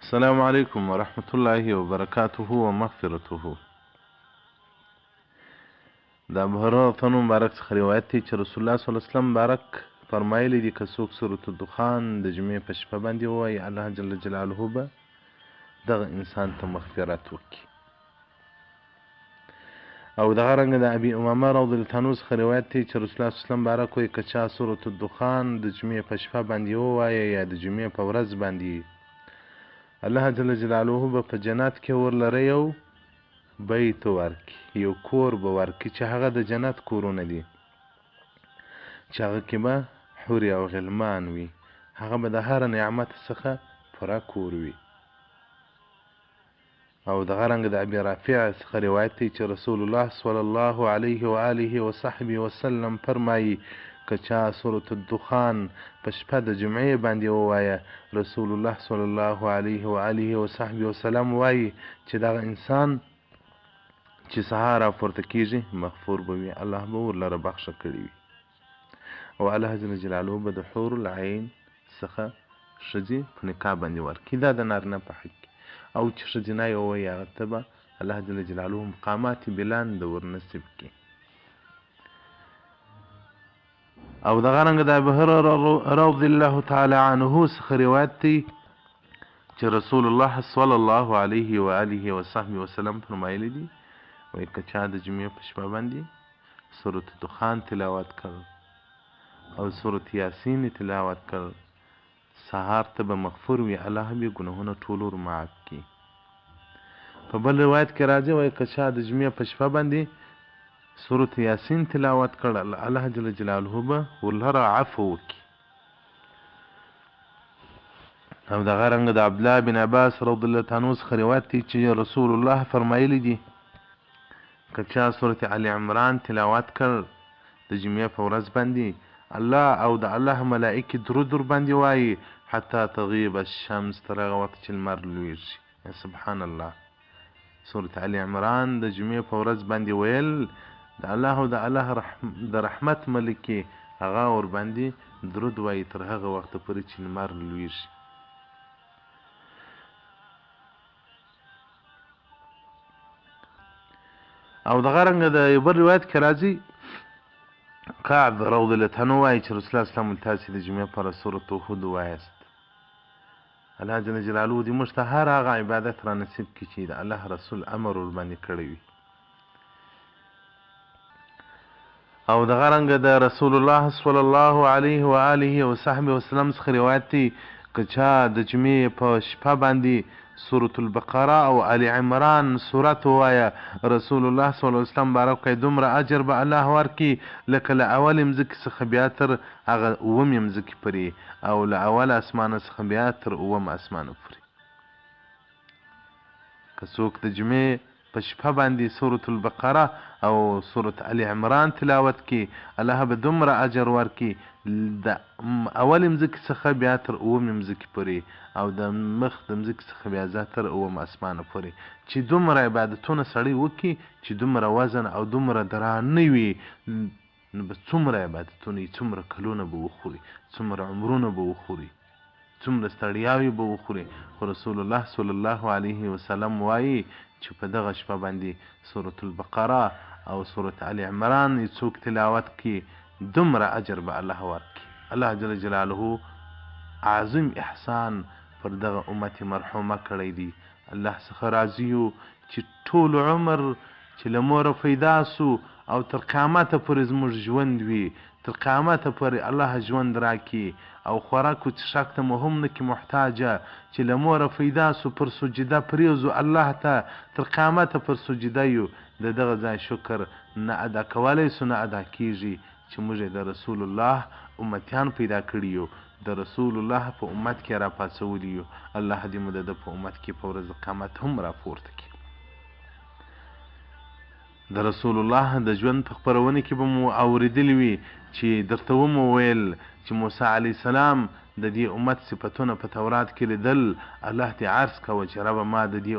السلام عليكم ورحمة الله وبركاته ومغفرته. دا بهرته مبارک څخه روایت دی چې رسول الله صلی الله علیه وسلم مبارک فرمایلی دي که څوک سورة الدخان د جمعې په شپه باندې ووایي الله جل جلاله به دغه انسان ته مغفرت وکړي. او دغه رنګه د ابي امامه رضی الله عنه څخه روایت دی چې رسول الله صلی الله علیه وسلم مبارک وایي که چا سورة الدخان د جمعې په شپه باندې ووایي یا د جمعې په ورځ باندې الله جل جلاله به په جنت کې ورلره یو بیت ورکړي، یو کور به ورکړي چې هغه د جنت کورونه دي چې هغه کې به حورې او غلمان وي، هغه به د هر نعمت څخه پوره کور وي. او دغه رنګ د ابي رافع څخه روایت دی چې رسول الله صلی الله علیه و آله و صحبه وسلم فرمایي که چا سورة الدخان په شپه د جمعې باندې ووایه رسول الله صلی الله علیه و آله و صحبه وسلم وایي چې دغه انسان چې سهار راپورته کېږي مغفور به وي، الله به ورلره بخښه کړې وي. او الله جل جلاله به د حور العین څخه ښځې په نکاح باندې ورکړي، دا د نارینه په حق کې. او چې ښځینه یې ووایي هغه ته به الله جل جلاله مقامات بلند ورنصیب کړي. او دغه رنګه د ابي هريره رضی الله تعالی عنه څخه روایت دی چې رسول الله صلی الله علیه و آله و صحبه وسلم فرمایلی دي وایي که چا د جمعې په شپه باندې سورة دخان تلاوت کړ او سورة یاسین تلاوت کړ سهار ته به مغفور وي، الله به ګناهونه ټول ور معاف کړي. په بل روایت کې راځي وایي که چا د جمعې په شپه باندې سورة یاسین تلاوت کړ الله جل جلاله به ورلره عفو وکړي. او دغه رنګه د عبدالله بن عباس رضی الله عنه څخه روایت دی چې رسول الله فرمایلی دي که چا سورة آل عمران تلاوت کړ د جمعې په ورځ باندې الله او د الله ملائکې درود ور باندې وایي حتی تغیب الشمس تر هغه وخت چې لمر لویږي. سبحان الله. سورة آل عمران د جمعې په ورځ باندې ویل د الله او د الله د رحمت ملکې هغه ور باندې درود وایي تر هغه وخت پورې چې لمر لویږي. او دغه رنګه د یو بل روایت کې راځي کعب رضی الله عنه وایي چې رسول الله صلی الله علیه وسلم تاسې د جمعې پر سورة هود ووایاست. الله جل جلاله دې موږ ته هر هغه عبادت را نصیب کړي چې د الله رسول امر ور باندې کړی وي. او دغه رنګه د رسول الله صلی الله علیه و آله و صحبه وسلم څخه روایت دی که چا د جمعې په شپه باندې سورة البقره او آل عمران سورت ووایه رسول الله صلی الله علیه وسلم مبارک وایي دومره اجر به الله ورکړي لکه له اولې مځکې څخه بیا تر هغه اوومې مځکې پورې او له اول اسمانه څخه بیا تر اووم اسمانه پورې. که څوک د جمعې په شپه باندې سورة البقره او سورة آل عمران تلاوت کړي الله به دومره اجر ورکړي د اولې مځکې څخه بیا تر اوومې مځکې پورې او د مخ د مځکې څخه بیا تر اووم اسمانه پورې. چې دومره عبادتونه سړی وکړي چې دومره وزن او دومره درانه وي نو به څومره عبادتونه وي، څومره کلونه به وخوري، څومره عمرونه به وخوري، څومره ستړیاوې به وخوري. خو رسول الله صلی الله علیه وسلم وایي چې په دغه شپه باندې سورة البقره او سورة آل عمران څوک تلاوت کړي دومره اجر به الله ورکړي. الله جل جلاله عظیم احسان پر دغه امت مرحومه کړی دی. الله څخه راضي یو چې ټول عمر چې له موره پیدا سو او تر قیامته پورې زموږ ژوند وي، تر قیامته پورې الله ژوند راکړي او خوراک و څښاک ته مو هم نه کې محتاجه چې له موره پیدا سو پر سجده پرېوځو الله ته تر قیامته پر سجده یو د دغه ځای شکر نه ادا کولی سو نه ادا کېږي چې موږ د رسول الله امتیان پیدا کړي یو، د رسول الله په امت کې را پاڅولي یو. الله دې مو د ده په امت کې په ورځ قیامت هم را پورته کړي. د رسول الله د ژوند په خپرونه کې به مو اورېدلي وي چې درته ومو ویل چې موسی علیه السلام د دې امت صفتونه په تورات کې لیدل. الله دې عرض کوه چې ربه ما د دې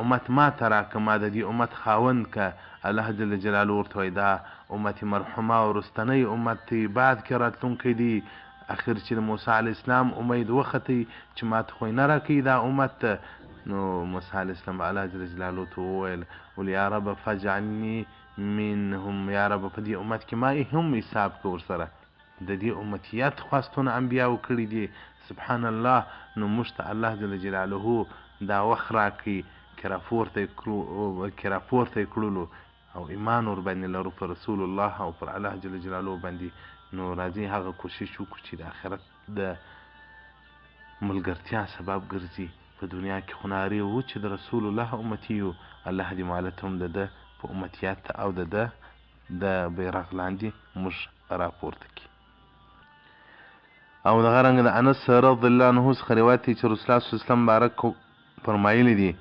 امت ما ته راکړه، ما د دې امت خاوند که. الله جل جلاله ورته وایي دا امت مرحومه او وروستنی امت دی، بعد کې راتلونکی دی اخر چې د موسی علیه السلام امید وختي چې ماته خو نه راکوي دا امت ته، نو موسی علیه السلام الله جل جلاله ته وویل ول یا رب فاجعلني منهم، یا رب په دې امت کې ما هم حساب که ورسره، د دې امتیت خواستونه انبیاو کړي دي. سبحان الله. نو موږ ته الله جل جلاله دا وخت راکوي چې راپورته کړلو او ایمان ور باندې لرو پر رسول الله او پر الله جل جلاله باندې. نو راځي هغه کوشش وکړو چې د آخرت د ملګرتیا سبب ګرځي. په دنیا کې خو نارې وو چې د رسول الله امتي یو، الله دې مالت هم د ده په امتیت او د ده د بیرغ لاندې موږ راپورته کړي. او دغه رنګه د انس رضی الله عنه څخه روایت دی چې رسول الله صلی الله علیه وسلم بارک فرمایلی دي،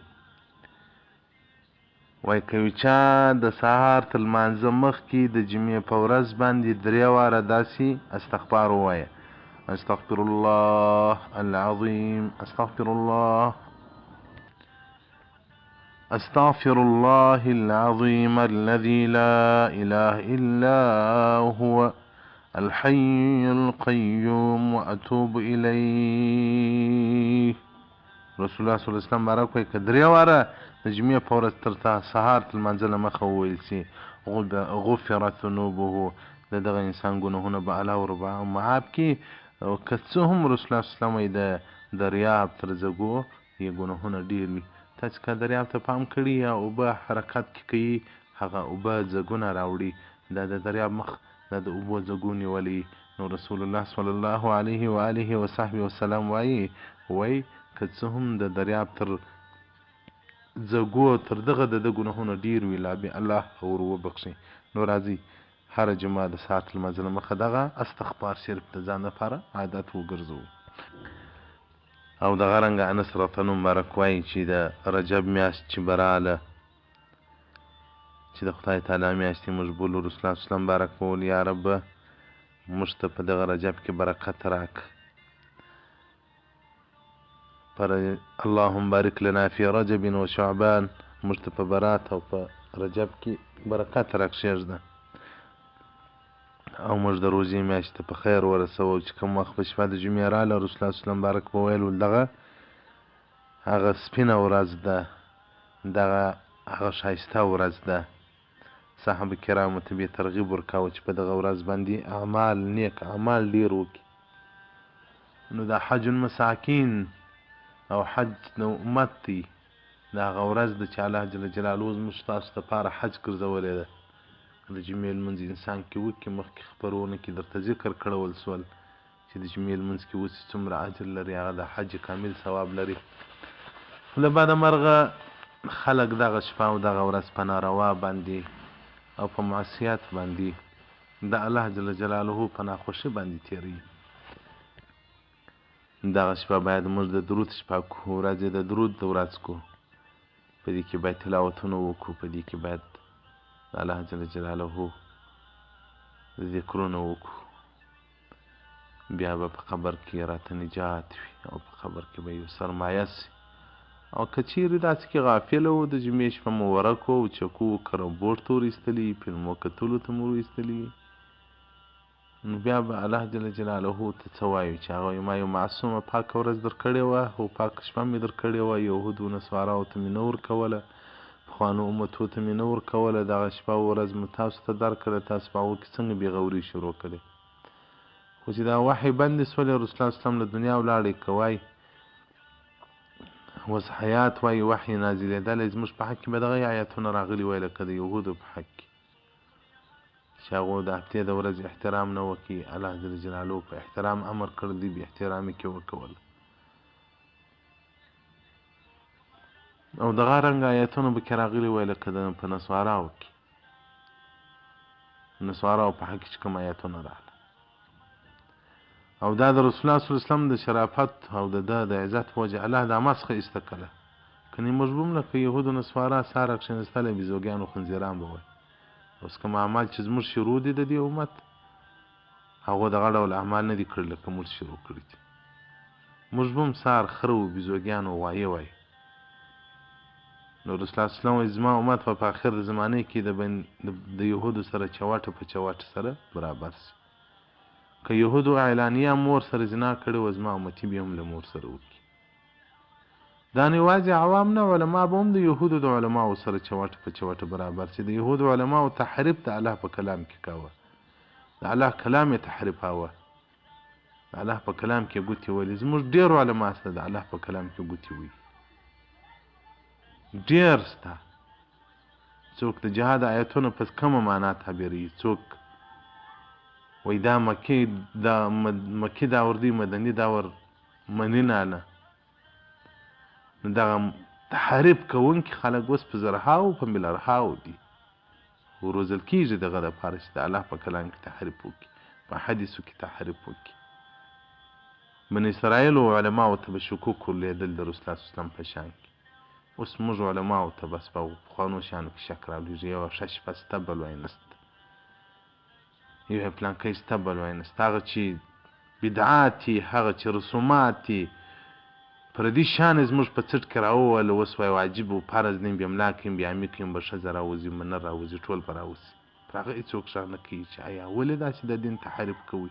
وایي که یو چا د سهار تر لمانځه مخکې د جمعې په ورځ باندې 3 واره داسې استغفار ووایه: استغفر الله العظیم، استغفر الله العظيم الذي لا إله إلا هو الحي القيوم وأتوب إليه. رسول الله صلی الله علیه وسلم بارک وایي که 3 واره د جمعې په ورځ تر سهار تر لمانځه نه مخه وویل سي، غفرت ذنوبه، د دغه انسان ګناهونه به الله ور معاف کړي. او که څه هم رسول الله صلی الله علیه وسلم وایي د دریاب تر زګو یې ګناهونه ډېر وي. تاسې که دریاب ته پام کړي یا اوبه حرکت کې کوي، هغه اوبه ځګونه راوړي، دا د دریاب مخ دا د اوبو ځګو نیولی. نو رسول الله صلی الله علیه و آله و صحبه وسلم وایي که څه هم د دریاب تر ځګو تر دغه د ګناهونه ډېر وي، لا به الله ور وبخښي. نو راځئ هره جمعه د ساعت لمانځه نه مخه دغه استغفار شریف د ځان لپاره عادت وګرځوو. او دغه رنګه انس رضی الله عنه مبارک وایي چې د رجب میاشت چې براله، چې د خدای تعالی میاشتې موږ بولو، رسول الله صلی الله علیه وسلم بارک وویل یا رب موږ ته په دغه رجب کې برکت راکړه. اللهم بارک لنا فی رجب و شعبان، موږ ته په برات او په رجب کې برکت راکښېږده، او موږ د روزې میاشتې ته په خیر ورسوو. چې کوم وخت په شپه د جمعې راله، رسول الله صلی الله علیه وسلم بارک وویل دغه هغه سپینه ورځ ده، دغه هغه ښایسته ورځ ده. صحابه کرامو ته به ترغیب ورکاوه چې په دغه ورځ باندې اعمال نیک اعمال ډېر وکړي. نو دا حج المساکین او حج د امت دی، د هغه ورځ ده چې الله جل جلاله زموږ ستاسو دپاره حج ګرځولی ده. د جمعې لمونځ انسان کې وکړي، مخکې خپرونه کې درته ذکر کړول سول چې د جمعې لمونځ کې اوسي څومره اجر لري، هغه د حج کامل ثواب لري. له بعده مرغه خلک دغه شپه او دغه ورځ په ناروا باندې او په معصیت باندې د الله جل جلاله په ناخوښي باندې تېروي. دغه شپه باید موږ د درود شپه کړو، ورځ یې د درود د ورځ کړو، په دې کې باید تلاوتونه وکړو، په دې کې باید الله جل جلاله ذکرونه وکړو. بیا به په قبر کې راته نجات وي او په قبر کې به یو سرمایه سي. او که چیرې داسې کې غافله و، د جمعې شپه مو ورک و او چکو کرمبوټ ته ور ایستلي، فلمو کتلو ته مو ور ایستلي، نو بیا به الله جل جلاله ته څه وایو چې هغه ما یو معصومه پاکه ورځ در کړې وه او پاکه شپه مې در کړې وه، یهودو نصاراو ته مې نه ورکوله، پخوانو امتو ته مې نه ورکوله، دغه شپه او ورځ مو تاسو ته درکړه، تاسو په هغو کې څنګه بېغوري شروع کړې. خو چې دا وحی بندې سولې، رسول الله صلی الله علیه وسلم له دنیا ولاړی، که وایي اوس حیات وایي وحی نازلېدلی، زموږ په حق کې به دغه آیتونه راغلي وای لکه د یهودو په حق کې چې هغو د هفتې د ورځې احترام نه وکړي. الله جل جلاله په احترام امر کړی دی، بې احترامي کې وکول. او دغه رنګه آیتونه به کې راغلي وای لکه په نسواراو کې، نسواراو په حق کې چې کوم آیتونه راغله. او دا د رسول الله صلی الله علیه وسلم د شرافت او د عزت په وجه الله دا مسخه ایسته کړه. کنې موږ به هم لکه یهودو نسوارا ساره کښېنستلی بیزوګیان و خنزیران به وایي. اوس کوم اعمال چې زموږ شروع دي د دې امت، هغو دغه ډول اعمال نه دي کړي لکه موږ شروع کړي دي. موږ به هم سار خره و بیزوګیان و وایه وایي. نو رسول الله صلی الله علیه وسلم وایي زما امت په آخر زمانې کې د یهودو سره چواټه په چواټه سره برابر سي. که یهودو اعلانیه مور سره زنا کړې وه زما امتي بیا هم له مور سره وکړي. دا نه یوازې عوام نه، علما به هم د یهودو د علماو سره چوټه په چوټه برابر چې د یهودو علماو تحریف د الله په کلام کې کاوه، د الله کلام یې تحریفاوه، د الله په کلام کې ګوتې ولي. زموږ ډېر علما سته د الله په کلام کې ګوتې وي، ډېر سته. څوک د جهاد آیتونه په کمه معنا تعبیروي، څوک وایي دا مکي داور دی، مدني داور مني نه. نو دغه تحریف کوونکي خلک اوس په زرهاو په ملیارهاو دي، وروزل کېږي دغه دپاره چې د الله په کلام کې تحریف وکړي، په حدیثو کې تحریف وکړي. بني اسرائیلو علماو ته به شکوک ورلېدل د رسول الله صلی الله علیه وسلم په شان کې. اوس موږ علماو ته بس په پخوانو شیانو کې شک رالوېږي. یوه ښه شپه سته بل وایي نسته، یو یې پلانکی سته بل وایي نسته. هغه چې بدعات دي، هغه چې رسومات دي، پردي شیان یې زموږ په څټ کې راووهله. اوس وایي واجب و فرض دي، بې املا کوي بې امي کوي، به ښځه راوځي به نه راوځي، ټول به راوځي. پر هغه هېڅوک غږ نه کوي چې ایا ولې داسې د دین تحریف کوئ؟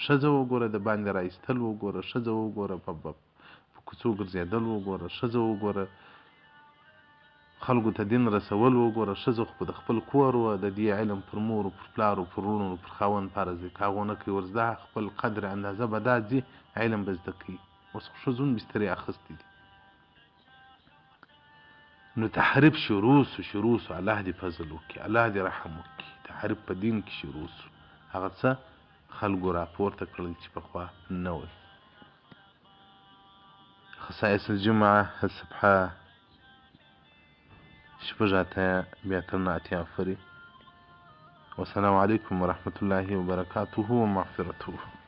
ښځه وګوره د باندې را ایستل وګوره، ښځه وګوره په کوڅو ګرځېدل وګوره، ښځه وګوره خلکو ته دین رسول وګوره. ښځه خو د خپل کور وه، د دې علم پر مور و پر پلار و پر وروڼو پر خاوند فرض دی. که هغه ونه کوي ورزده خپل قدر اندازه به دا ځي، علم به زده کوي. اوس خو ښځو هم بسترې اخیستې دي. نو تحریف شروع سو. الله دې فضل وکړي، الله دې رحم وکړي. تحریف په دین کې شروع سو. هغه څه خلکو راپورته کړل چې پخوا نه ول. خصائص الجمعه الصبحه شپږ اتیا بیا تر نه اتیا فري. والسلام علیکم ورحمة الله وبرکاته ومغفرته.